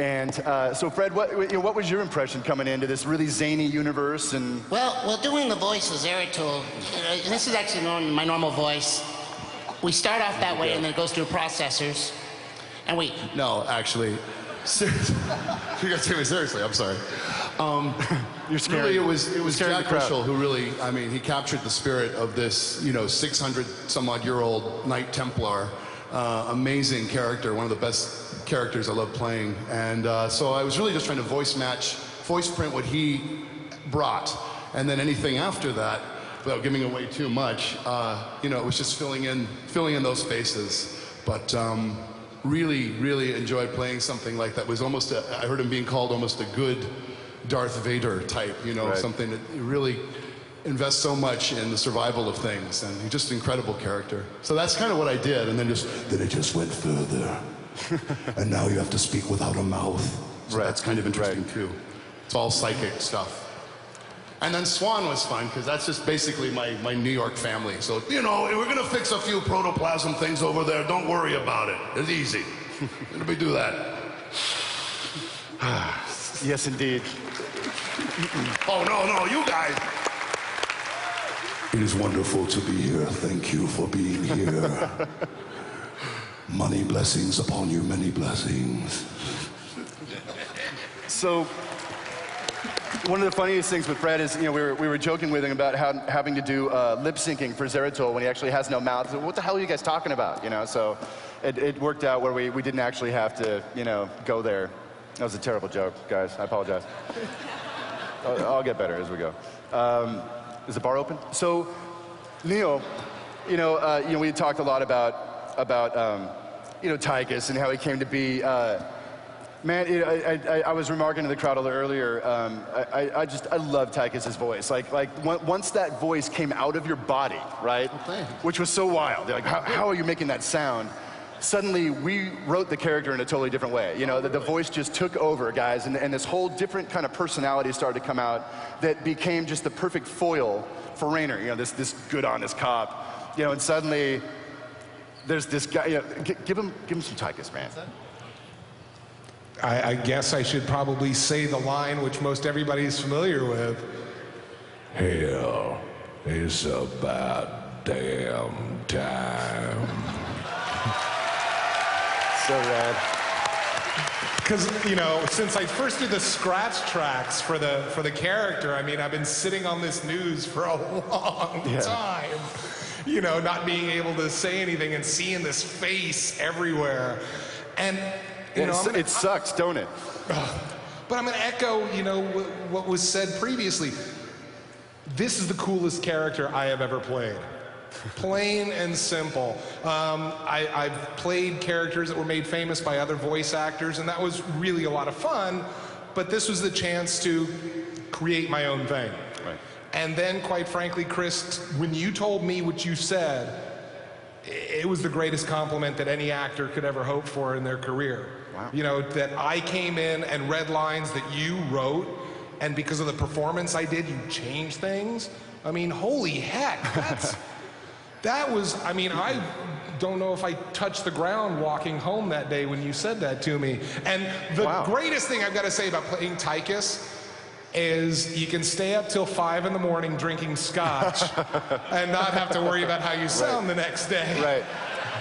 And so, Fred, what was your impression coming into this really zany universe? And well, doing the voice of Zeratul, this is actually my normal voice. We start off that way, and then it goes through processors, and we... No, actually, seriously. You guys take me seriously, I'm sorry. You're scary. Really, it was Jack Russell who really, I mean, he captured the spirit of this, 600-some-odd-year-old Knight Templar. Amazing character, one of the best characters I love playing. And so I was really just trying to voice print what he brought. And then anything after that, without giving away too much, it was just filling in those spaces. But really, really enjoyed playing something like that. Was almost, I heard him being called almost a good Darth Vader type, right. Something that really invests so much in the survival of things, and he's just an incredible character. So that's kind of what I did, and then it just went further. And now you have to speak without a mouth. So that's kind of interesting too. It's all psychic stuff. And then Swan was fun, because that's just basically my New York family. So, we're gonna fix a few protoplasm things over there. Don't worry about it. It's easy. Let me do that. Yes, indeed. Oh, no, you guys. It is wonderful to be here. Thank you for being here. Money blessings upon you, many blessings. So, one of the funniest things with Fred is, we were joking with him about having to do lip syncing for Zeratul when he actually has no mouth. So what the hell are you guys talking about? So it worked out where we didn't actually have to, go there. That was a terrible joke, guys. I apologize. I'll get better as we go. Is the bar open? So, Neil, we talked a lot about Tychus and how he came to be. Man, I was remarking to the crowd a little earlier. I love Tychus's voice. Like once that voice came out of your body, right? Which was so wild. Like, how are you making that sound? Suddenly, we wrote the character in a totally different way. The voice just took over, guys, and this whole different kind of personality started to come out that became just the perfect foil for Raynor. This good, honest cop. And suddenly, there's this guy. Give him some Tychus, man. I guess I should probably say the line which most everybody is familiar with. Hell is a bad damn time. So rad. Because, since I first did the scratch tracks for the character, I mean, I've been sitting on this news for a long time. Not being able to say anything and seeing this face everywhere. And, it sucks, don't it? But I'm going to echo, what was said previously. This is the coolest character I have ever played. Plain and simple. I've played characters that were made famous by other voice actors, and that was really a lot of fun, but this was the chance to create my own thing. Right. And then, quite frankly, Chris, when you told me what you said, it was the greatest compliment that any actor could ever hope for in their career. Wow. That I came in and read lines that you wrote, and because of the performance I did, you changed things. I mean, holy heck, that was, I don't know if I touched the ground walking home that day when you said that to me. And the greatest thing I've got to say about playing Tychus is you can stay up till 5 in the morning drinking scotch and not have to worry about how you sound the next day.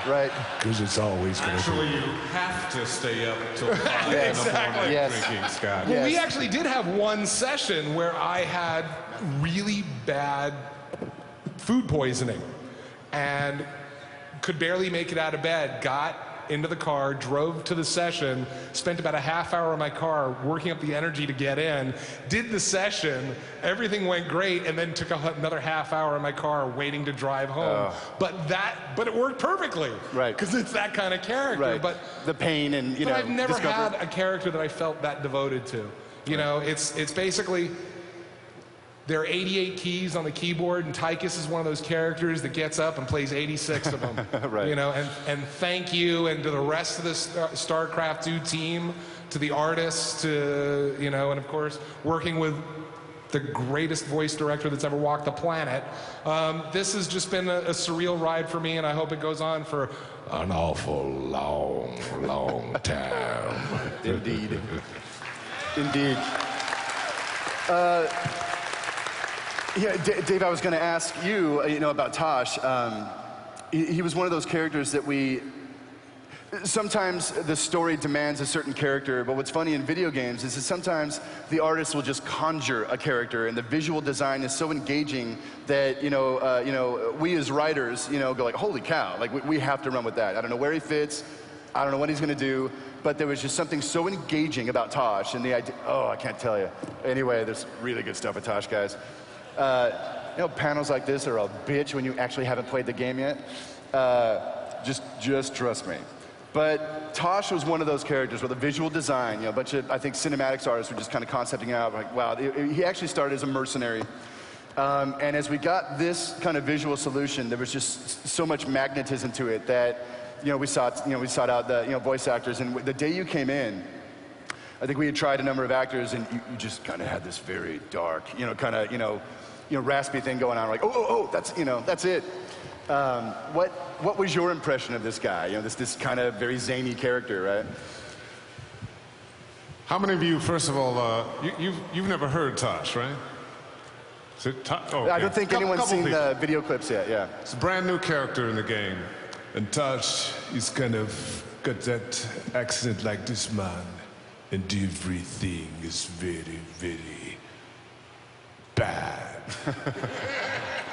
Right. Because it's always going to be. Actually, you have to stay up till 5 in the morning drinking scotch. Well, we actually did have one session where I had really bad food poisoning and could barely make it out of bed, got into the car, drove to the session, spent about a half hour in my car working up the energy to get in, did the session, everything went great, and then took another half hour in my car waiting to drive home. But it worked perfectly. Right. Because it's that kind of character. Right. But the pain and, But I've never had a character that I felt that devoted to. It's basically, there are 88 keys on the keyboard, and Tychus is one of those characters that gets up and plays 86 of them. Right. And thank you, and to the rest of the StarCraft 2 team, to the artists, to, and of course, working with the greatest voice director that's ever walked the planet. This has just been a surreal ride for me, and I hope it goes on for an awful long, long time. Indeed. Indeed. Yeah, Dave, I was going to ask you, about Tosh. He was one of those characters that sometimes the story demands a certain character, but what's funny in video games is that sometimes the artist will just conjure a character, and the visual design is so engaging that, we as writers, go like, holy cow, like we have to run with that. I don't know where he fits, I don't know what he's going to do, but there was just something so engaging about Tosh, and the idea, I can't tell you. Anyway, there's really good stuff with Tosh, guys. Panels like this are a bitch when you actually haven't played the game yet. Just trust me. But Tosh was one of those characters with a visual design, a bunch of, I think, cinematics artists were just kind of concepting out, like, wow, he actually started as a mercenary. And as we got this kind of visual solution, there was just so much magnetism to it that, we sought out the, voice actors. And the day you came in, I think we had tried a number of actors, and you just kind of had this very dark, raspy thing going on. Like, that's it. What was your impression of this guy? This kind of very zany character, right? How many of you, first of all, you've never heard Tosh, right? Is it Tosh? Oh, okay. I don't think anyone's seen the video clips yet, yeah. It's a brand new character in the game. And Tosh is kind of got that accent like this man. And everything is very, very bad.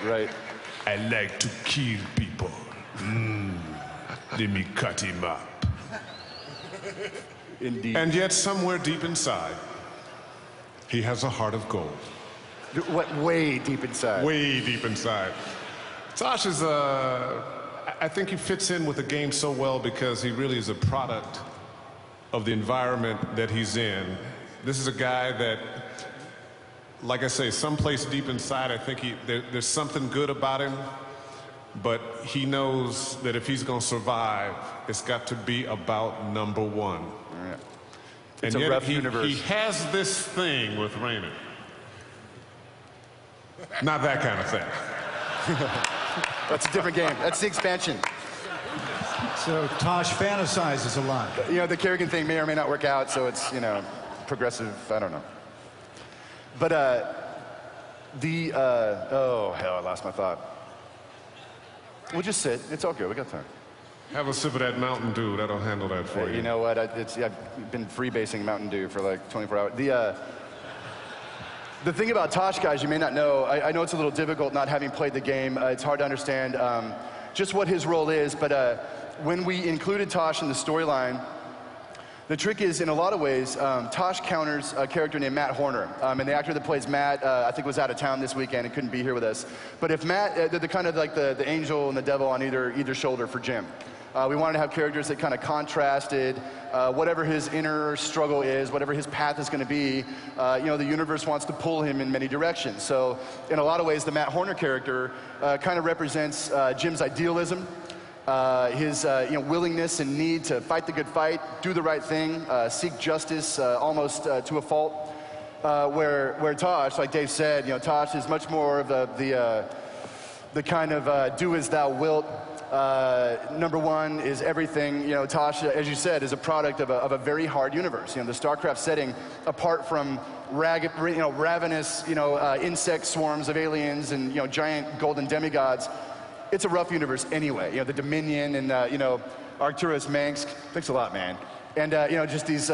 Right. I like to kill people. Let me cut him up. Indeed. And yet, somewhere deep inside, he has a heart of gold. What, way deep inside? Way deep inside. Tosh is I think he fits in with the game so well because he really is a product of the environment that he's in. This is a guy that, like I say, someplace deep inside, I think there's something good about him, but he knows that if he's going to survive, it's got to be about number one. Yeah. It's a rough universe. He has this thing with Raymond. Not that kind of thing. That's a different game. That's the expansion. So Tosh fantasizes a lot. The Kerrigan thing may or may not work out, so it's, progressive, I don't know. But oh, hell, I lost my thought. We'll just sit. It's all good. We got time. Have a sip of that Mountain Dew. That'll handle that for you. You know what? I've been freebasing Mountain Dew for like 24 hours. The thing about Tosh, guys, you may not know, I know it's a little difficult not having played the game. It's hard to understand just what his role is, but when we included Tosh in the storyline, the trick is, in a lot of ways, Tosh counters a character named Matt Horner. And the actor that plays Matt, I think, was out of town this weekend and couldn't be here with us. But if Matt, the kind of like the angel and the devil on either shoulder for Jim. We wanted to have characters that kind of contrasted whatever his inner struggle is, whatever his path is going to be. The universe wants to pull him in many directions. So in a lot of ways, the Matt Horner character kind of represents Jim's idealism, his willingness and need to fight the good fight, do the right thing, seek justice almost to a fault. Where Tosh, like Dave said, Tosh is much more of the kind of do as thou wilt. Number one is everything. Tosh, as you said, is a product of a very hard universe. The StarCraft setting, apart from ravenous, insect swarms of aliens and giant golden demigods, it's a rough universe anyway. The Dominion and Arcturus Mengsk. Thanks a lot, man. And just these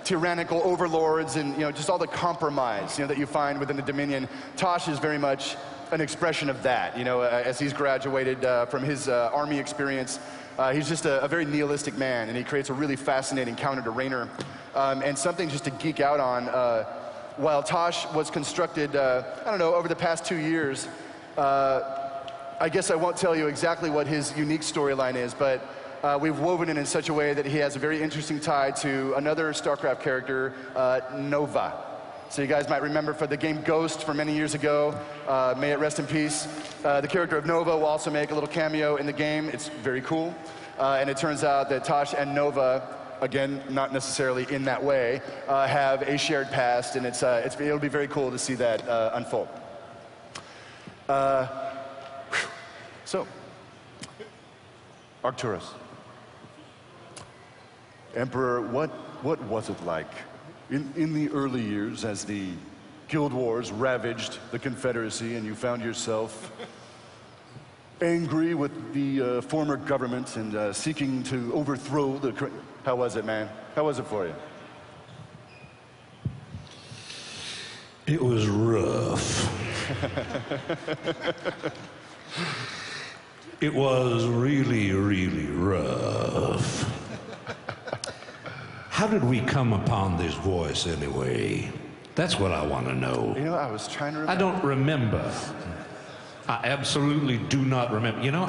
tyrannical overlords and just all the compromise that you find within the Dominion. Tosh is very much an expression of that, as he's graduated from his army experience. He's just a very nihilistic man, and he creates a really fascinating counter to Raynor. And something just to geek out on, while Tosh was constructed, over the past 2 years, I guess I won't tell you exactly what his unique storyline is, but we've woven it in such a way that he has a very interesting tie to another StarCraft character, Nova. So you guys might remember for the game Ghost from many years ago, may it rest in peace. The character of Nova will also make a little cameo in the game. It's very cool. And it turns out that Tosh and Nova again, not necessarily in that way, have a shared past, and it'll be very cool to see that unfold. So, Arcturus. Emperor, what was it like in the early years as the Guild Wars ravaged the Confederacy and you found yourself angry with the former government and seeking to overthrow the... How was it, man? How was it for you? It was rough. It was really, really rough. How did we come upon this voice anyway? That's what I want to know. You know, I was trying to remember. I don't remember. I absolutely do not remember. You know,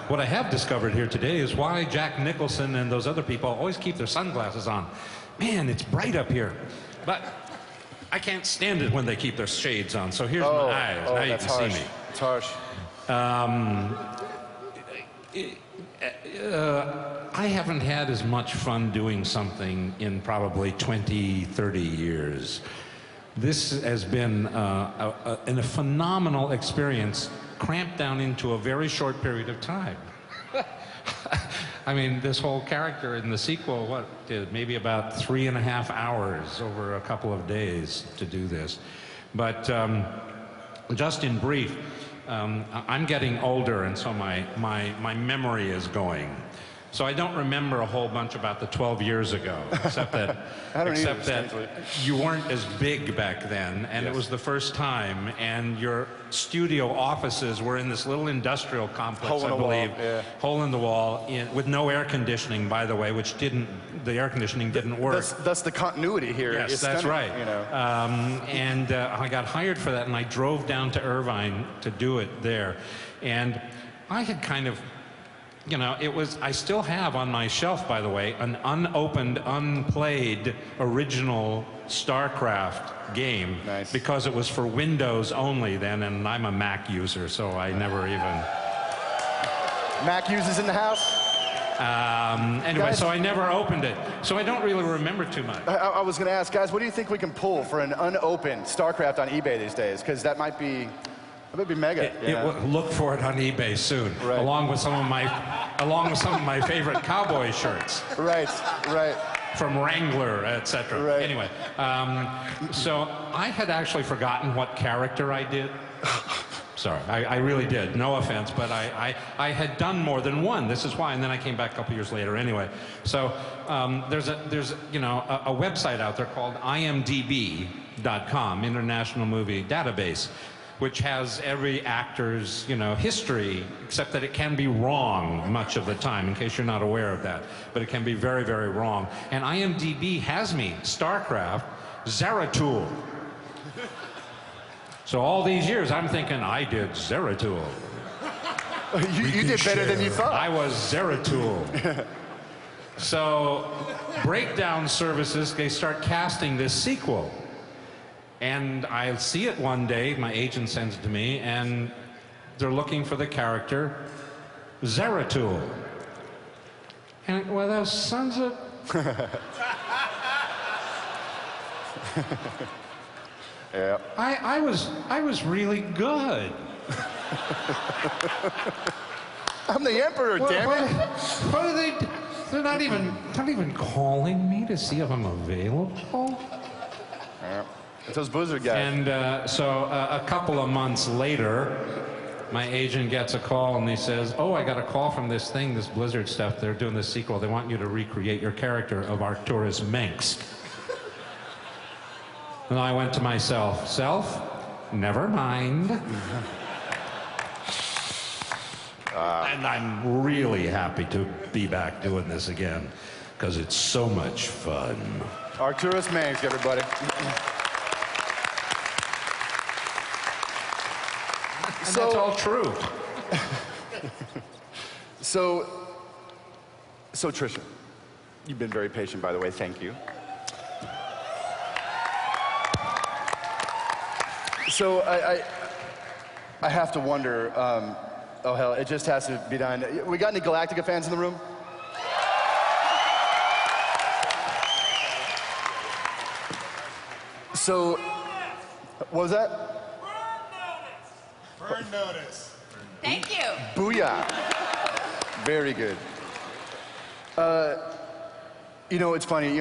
what I have discovered here today is why Jack Nicholson and those other people always keep their sunglasses on. Man, it's bright up here. But I can't stand it when they keep their shades on. So here's my eyes. Now you can see me. It's harsh. I haven't had as much fun doing something in probably 20, 30 years. This has been a phenomenal experience, cramped down into a very short period of time. I mean, this whole character in the sequel, what did maybe about 3.5 hours over a couple of days to do this. But just in brief, I'm getting older, and so my memory is going. So I don't remember a whole bunch about the 12 years ago, except that you weren't as big back then, and it was the first time, and your studio offices were in this little industrial complex, I believe, hole in the wall, with no air conditioning, by the way, which the air conditioning didn't work. That's the continuity here. Yes, that's right. You know. And I got hired for that, and I drove down to Irvine to do it there, and I had kind of, you know, I still have on my shelf, by the way, an unopened, unplayed original StarCraft game. Nice. Because it was for Windows only then, and I'm a Mac user, so I never even... Mac users in the house? Anyway, guys, so I never opened it. So I don't really remember too much. I was going to ask, guys, what do you think we can pull for an unopened StarCraft on eBay these days? Because that might be... That would be mega. Look for it on eBay soon, right. along with some of my favorite cowboy shirts. Right. From Wrangler, etc. Right. Anyway, so I had actually forgotten what character I did. Sorry, I really did. No offense, but I had done more than one. This is why, and then I came back a couple years later. Anyway, so there's a website out there called IMDb.com, International Movie Database, which has every actor's, history, except that it can be wrong much of the time, in case you're not aware of that. But it can be very, very wrong. And IMDb has me, StarCraft, Zeratul. So all these years, I'm thinking, I did Zeratul. You did better than you thought. I was Zeratul. So breakdown services, they start casting this sequel. And I see it one day, my agent sends it to me, and they're looking for the character Zeratul. And, well, those sons of... Yeah. I was really good. I'm the emperor, damn it. What are they... They're not even calling me to see if I'm available? Yeah. It's those Blizzard guys. And so a couple of months later, my agent gets a call and he says, oh, I got a call from this Blizzard stuff. They're doing this sequel. They want you to recreate your character of Arcturus Mengs. And I went to myself, never mind. And I'm really happy to be back doing this again, because it's so much fun. Arcturus Mengs, everybody. And that's all true. So Trisha, you've been very patient, by the way. Thank you. So I have to wonder, oh hell, it just has to be done. We got any Galactica fans in the room? So, what was that? Burn notice. Thank you. Booyah. Very good. You know, it's funny.